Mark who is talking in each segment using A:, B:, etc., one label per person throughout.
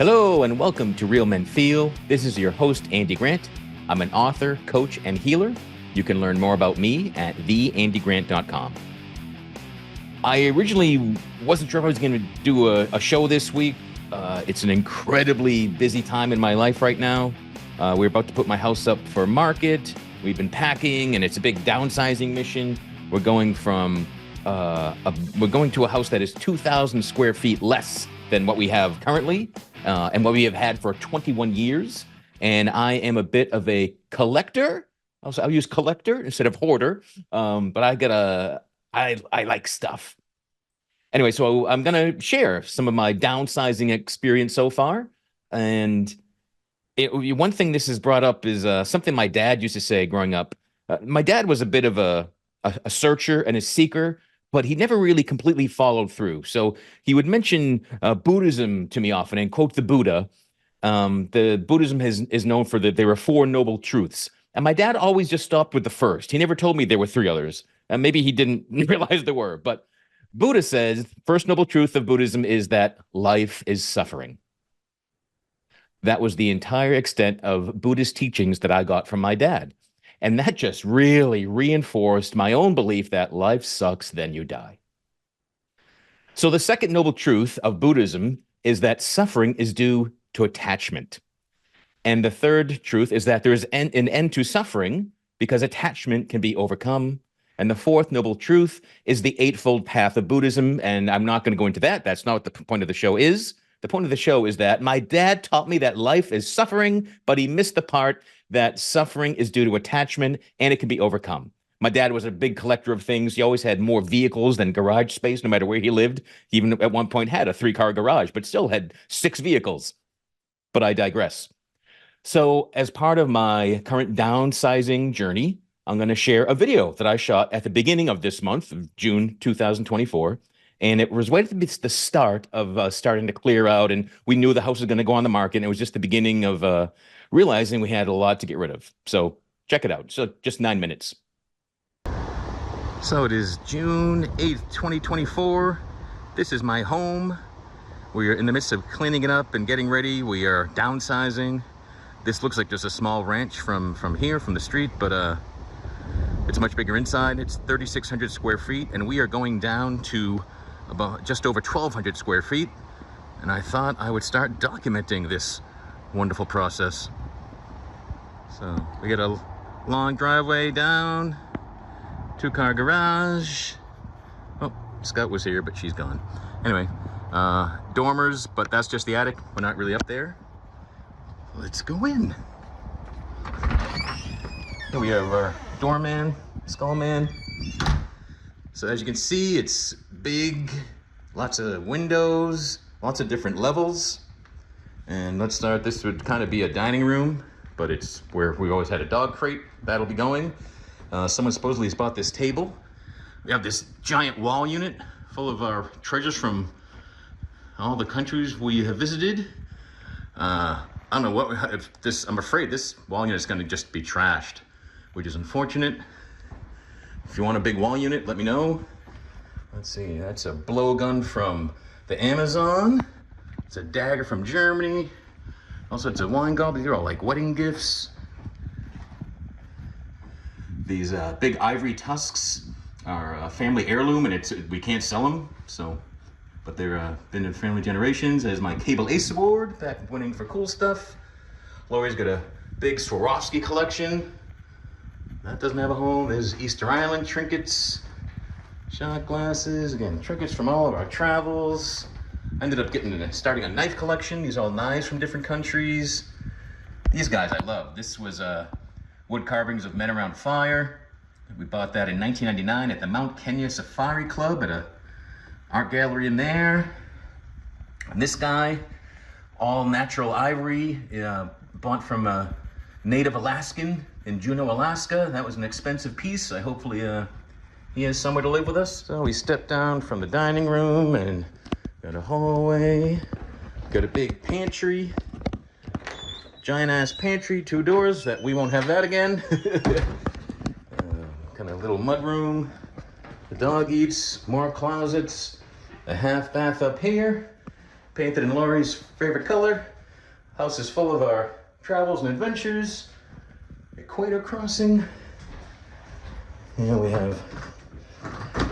A: Hello and welcome to Real Men Feel. This is your host, Andy Grant. I'm an author, coach, and healer. You can learn more about me at theandygrant.com. I originally wasn't sure if I was going to do a show this week. It's an incredibly busy time in my life right now. We're about to put my house up for market. We've been packing, and it's a big downsizing mission. We're going to a house that is 2,000 square feet less than what we have currently, and what we have had for 21 years. And I am a bit of a collector. I'll use collector instead of hoarder. But I like stuff. Anyway, so I'm going to share some of my downsizing experience so far. And one thing this has brought up is something my dad used to say growing up. My dad was a bit of a searcher and a seeker, but he never really completely followed through. So he would mention Buddhism to me often and quote the Buddha. The Buddhism is known for that there are four noble truths. And my dad always just stopped with the first. He never told me there were three others. And maybe he didn't realize there were. But Buddha says, first noble truth of Buddhism is that life is suffering. That was the entire extent of Buddhist teachings that I got from my dad. And that just really reinforced my own belief that life sucks, then you die. So the second noble truth of Buddhism is that suffering is due to attachment. And the third truth is that there is an end to suffering because attachment can be overcome. And the fourth noble truth is the Eightfold Path of Buddhism. And I'm not going to go into that. That's not what the point of the show is. The point of the show is that my dad taught me that life is suffering, but he missed the part that suffering is due to attachment and it can be overcome. My dad was a big collector of things. He always had more vehicles than garage space, no matter where he lived. He even at one point had a 3-car garage, but still had 6 vehicles. But I digress. So as part of my current downsizing journey, I'm going to share a video that I shot at the beginning of this month, of June 2024. And it was right at the start of starting to clear out, and we knew the house was going to go on the market, and it was just the beginning of realizing we had a lot to get rid of. So check it out. So just 9 minutes. So it is June 8th, 2024. This is my home. We are in the midst of cleaning it up and getting ready. We are downsizing. This looks like just a small ranch from here, from the street, but it's much bigger inside. It's 3,600 square feet, and we are going down to about just over 1,200 square feet. And I thought I would start documenting this wonderful process. So we got a long driveway down, 2-car garage. Oh, Scott was here, but she's gone. Anyway, dormers, but that's just the attic. We're not really up there. Let's go in. Here we have our doorman, skullman. So as you can see, it's big, lots of windows, lots of different levels. And let's start, this would kind of be a dining room, but it's where we've always had a dog crate. That'll be going. Someone supposedly has bought this table. We have this giant wall unit full of our treasures from all the countries we have visited. I don't know I'm afraid this wall unit is going to just be trashed, which is unfortunate. If you want a big wall unit, let me know. Let's see, that's a blowgun from the Amazon. It's a dagger from Germany. Also, it's a wine goblet. They're all like wedding gifts. These big ivory tusks are a family heirloom, and we can't sell them. But they're been in family generations. There's my cable ace award, back winning for cool stuff. Lori's got a big Swarovski collection. That doesn't have a home. There's Easter Island trinkets, shot glasses, again, trinkets from all of our travels. I ended up starting a knife collection. These are all knives from different countries. These guys I love. This was wood carvings of men around fire. We bought that in 1999 at the Mount Kenya Safari Club at a art gallery in there. And this guy, all natural ivory, bought from a native Alaskan in Juneau, Alaska. That was an expensive piece. Hopefully he has somewhere to live with us. So we stepped down from the dining room and got a hallway, got a big pantry, giant ass pantry, 2 doors, that we won't have that again. Kind of little mud room. The dog eats, more closets, a half bath up here,
B: painted in Lori's favorite color. House is full of our travels and adventures. Equator crossing. Here we have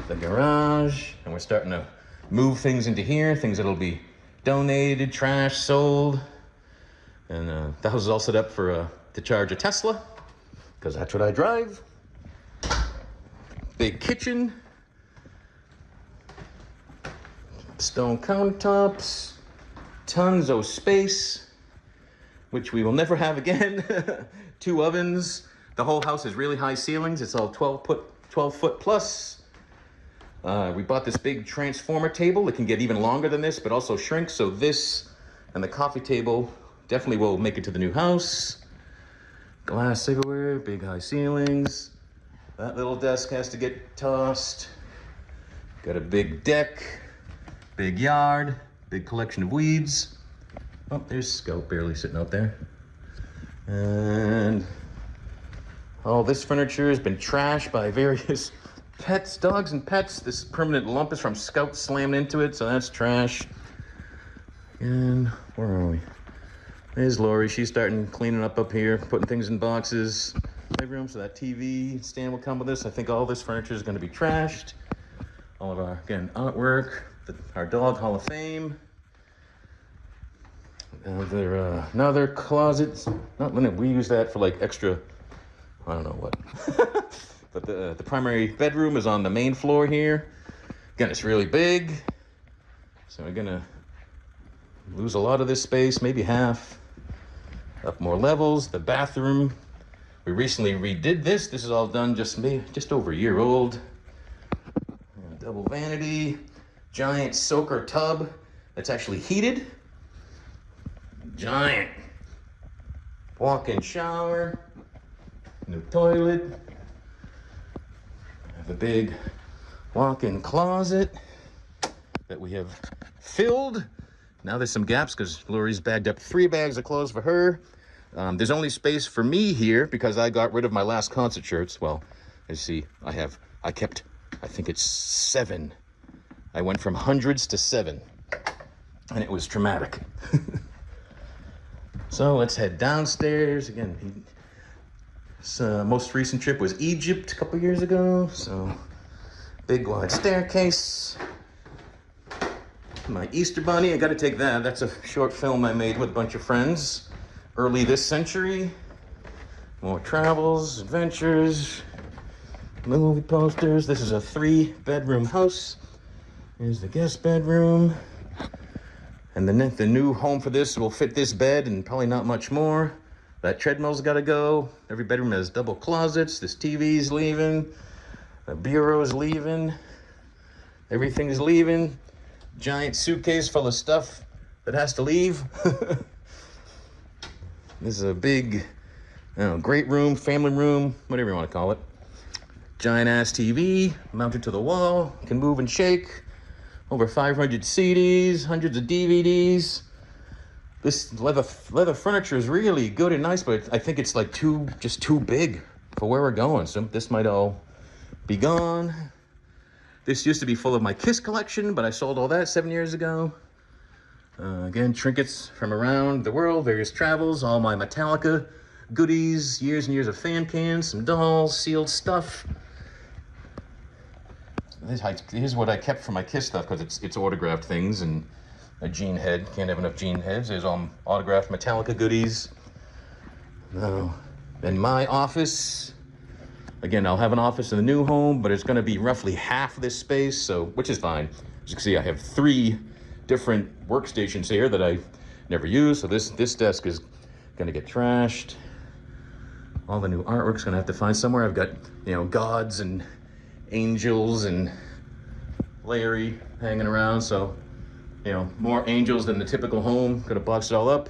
B: the garage, and we're starting to move things into here, things that'll be donated, trash, sold. And the house is all set up to charge a Tesla, because that's what I drive. Big kitchen. Stone countertops. Tons of space, which we will never have again. 2 ovens. The whole house is really high ceilings. It's all 12 foot plus. We bought this big transformer table. It can get even longer than this, but also shrink. So this and the coffee table definitely will make it to the new house. Glass everywhere, big high ceilings. That little desk has to get tossed. Got a big deck, big yard, big collection of weeds. Oh, there's Scout barely sitting out there. And all this furniture has been trashed by various pets, dogs and pets. This permanent lump is from Scout slamming into it, so that's trash. And where are we? There's Lori. She's starting cleaning up here, putting things in boxes. Living room, so that TV stand will come with this. I think all this furniture is going to be trashed. All of our, again, artwork, our dog Hall of Fame. Another closet. Not linen. We use that for like extra, I don't know what. But the primary bedroom is on the main floor here. Again, it's really big. So we're gonna lose a lot of this space, maybe half. Up more levels. The bathroom. We recently redid this. This is all done just over a year old. Double vanity. Giant soaker tub that's actually heated. Giant walk-in shower. New toilet. Have a big walk-in closet that we have filled. Now there's some gaps because Lori's bagged up 3 bags of clothes for her. There's only space for me here because I got rid of my last concert shirts. Well, as you see, I kept, I think it's 7. I went from hundreds to 7, and it was traumatic. So let's head downstairs. Again, his most recent trip was Egypt a couple years ago. So big wide staircase. My Easter bunny, I gotta take that. That's a short film I made with a bunch of friends early this century. More travels, adventures, movie posters. This is a 3-bedroom house. Here's the guest bedroom. And the new home for this will fit this bed and probably not much more. That treadmill's gotta go. Every bedroom has double closets. This TV's leaving. The bureau's leaving. Everything's leaving. Giant suitcase full of stuff that has to leave. This is a big, great room, family room, whatever you want to call it. Giant ass TV mounted to the wall, can move and shake. Over 500 CDs, hundreds of DVDs. This leather furniture is really good and nice, but I think it's like just too big for where we're going. So this might all be gone. This used to be full of my Kiss collection, but I sold all that 7 years ago. Again, trinkets from around the world, various travels, all my Metallica goodies, years and years of fan cans, some dolls, sealed stuff. Here's what I kept from my Kiss stuff, because it's autographed things and a Gene head. Can't have enough Gene heads. There's all autographed Metallica goodies. Now, in my office, again, I'll have an office in the new home, but it's going to be roughly half this space, which is fine. As you can see, I have 3 different workstations here that I never use. So this desk is going to get trashed. All the new artwork's going to have to find somewhere. I've got, gods and angels and Larry hanging around. So, more angels than the typical home. Gonna box it all up.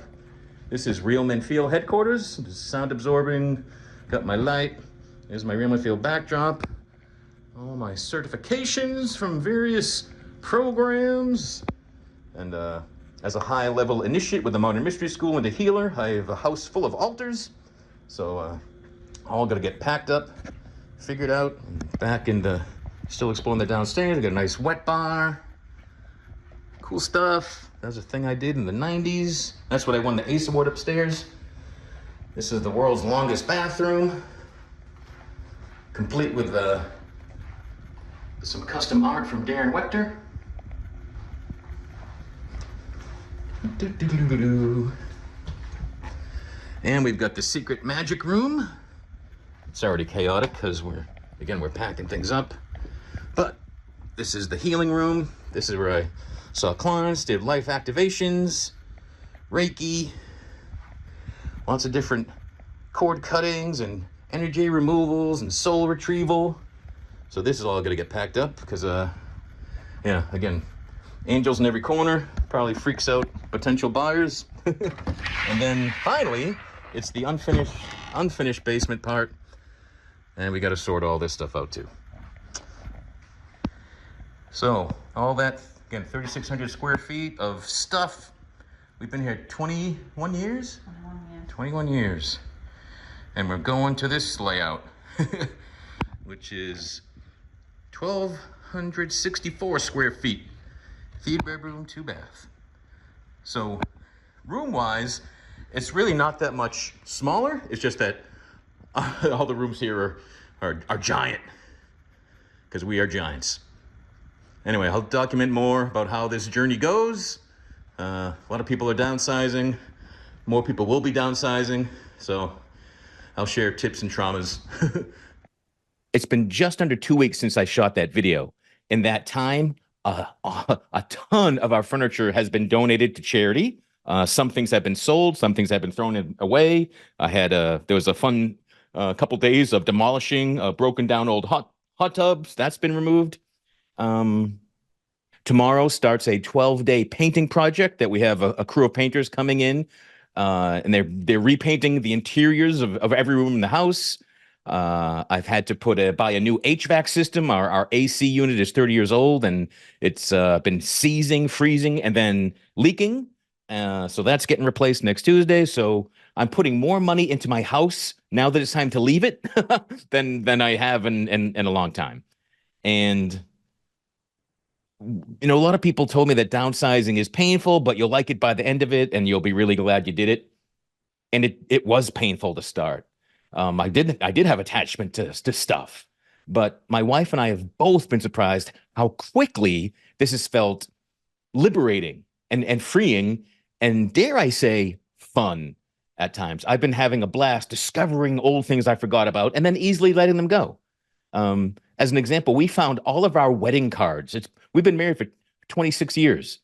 B: This is Real Men Feel headquarters. This is sound absorbing. Got my light. There's my Real Men Feel backdrop. All my certifications from various programs. And as a high-level initiate with the Modern Mystery School and a healer, I have a house full of altars. So all gonna get packed up, figured out, back still exploring the downstairs. I got a nice wet bar. Cool stuff. That was a thing I did in the 90s. That's what I won the ACE Award upstairs. This is the world's longest bathroom, complete with some custom art from Darren Wechter. And we've got the secret magic room. It's already chaotic because we're packing things up. But this is the healing room. This is where I saw clients, did life activations, Reiki, lots of different cord cuttings and energy removals and soul retrieval. So this is all gonna get packed up because, again, angels in every corner, probably freaks out potential buyers. And then finally, it's the unfinished basement part. And we got to sort all this stuff out too. So all that, again, 3,600 square feet of stuff. We've been here 21 years? 21 years. And we're going to this layout, which is 1,264 square feet. 3-bedroom, 2-bath. So room-wise, it's really not that much smaller. It's just that all the rooms here are giant, because we are giants. Anyway, I'll document more about how this journey goes. A lot of people are downsizing. More people will be downsizing. So I'll share tips and traumas.
A: It's been just under 2 weeks since I shot that video. In that time, a ton of our furniture has been donated to charity. Some things have been sold, some things have been thrown away. There was a fun couple days of demolishing broken down old hot tubs. That's been removed. Tomorrow starts a 12-day painting project that we have a crew of painters coming in, and they're repainting the interiors of every room in the house. I've had to buy a new HVAC system. Our AC unit is 30 years old, and it's been seizing, freezing, and then leaking. So that's getting replaced next Tuesday. So I'm putting more money into my house now that it's time to leave it than I have in a long time. And a lot of people told me that downsizing is painful, but you'll like it by the end of it, and you'll be really glad you did it. And it was painful to start. I did have attachment to stuff, but my wife and I have both been surprised how quickly this has felt liberating and freeing, and dare I say, fun at times. I've been having a blast discovering old things I forgot about and then easily letting them go. As an example, we found all of our wedding cards. We've been married for 26 years,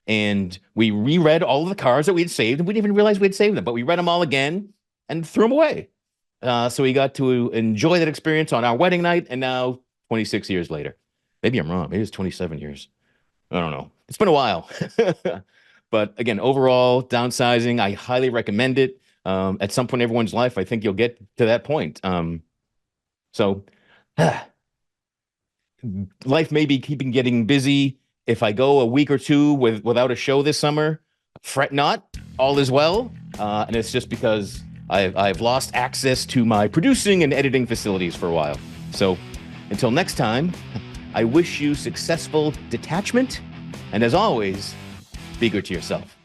A: and we reread all of the cards that we had saved, and we didn't even realize we had saved them, but we read them all again and threw them away. So we got to enjoy that experience on our wedding night, and now 26 years later. Maybe I'm wrong. Maybe it's 27 years. I don't know. It's been a while. But again, overall, downsizing, I highly recommend it. At some point in everyone's life, I think you'll get to that point. Life may be getting busy. If I go a week or two without a show this summer, fret not, all is well. And it's just because I've lost access to my producing and editing facilities for a while. So until next time, I wish you successful detachment. And as always, be good to yourself.